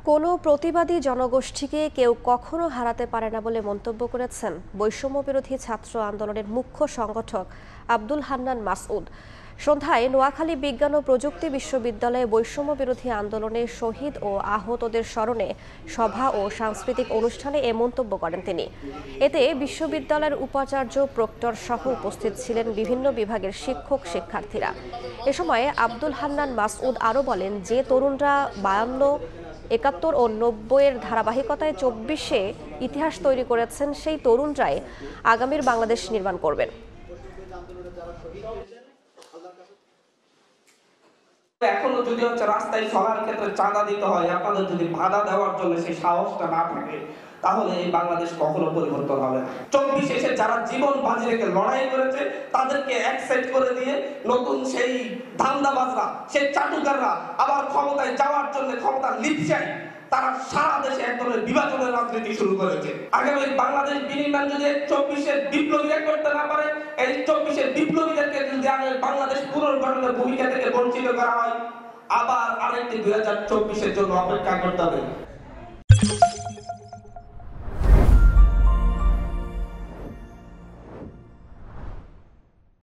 কোনো প্রতিবাদী জনগোষ্ঠীকে কেউ কখনো হারাতে পারে না বলে মন্তব্য করেছেন বৈষম্য বিরোধী ছাত্র আন্দোলনের মুখ্য সংগঠক আব্দুল হান্নান মাসউদ। সন্ধ্যায় নোয়াখালী বিজ্ঞান ও প্রযুক্তি বিশ্ববিদ্যালয়ে বৈষম্য বিরোধী আন্দোলনে শহীদ ও আহতদের স্মরণে সভা ও সাংস্কৃতিক অনুষ্ঠানে এ মন্তব্য করেন তিনি। এতে বিশ্ববিদ্যালয়ের উপাচার্য, প্রক্টর সহ উপস্থিত ছিলেন বিভিন্ন বিভাগের শিক্ষক শিক্ষার্থীরা। এ সময় আব্দুল হান্নান মাসউদ আরও বলেন, যে তরুণরা 52, 71 ও 90-এর ধারাবাহিকতায় 24-এ ইতিহাস তৈরি করেছেন, সেই তরুণরাই আগামীর বাংলাদেশ নির্মাণ করবেন। এখনো যদি রাস্তায় চলার ক্ষেত্রে চাঁদা দিতে হয়, আপনাদের যদি বাধা দেওয়ার জন্য সেই সাহসটা না থাকে, তাহলে এই বাংলাদেশ কখনো পরিবর্তন হবে না। 24 এসে যারা জীবন বাজি রেখে লড়াই করেছে তাদেরকে অ্যাকসেপ্ট করে দিয়ে নতুন সেই ধান্দাবাজরা, সেই চাটুকাররা আবার ক্ষমতায় যাওয়ার জন্য ক্ষমতার লিপসায় তারা সারা দেশে এক ধরনের বিভাজনের রাজনীতি শুরু করেছে। আগামী বাংলাদেশ বিনির্মাণ যদি 24-এর বিপ্লবীরা করতে না পারে, এই 24-এর বিপ্লবীদেরকে যদি বাংলাদেশ পুনর্গঠনের ভূমিকা থেকে বঞ্চিত করা হয়, আবার আরেকটি 2024-এর জন্য অপেক্ষা করতে হবে।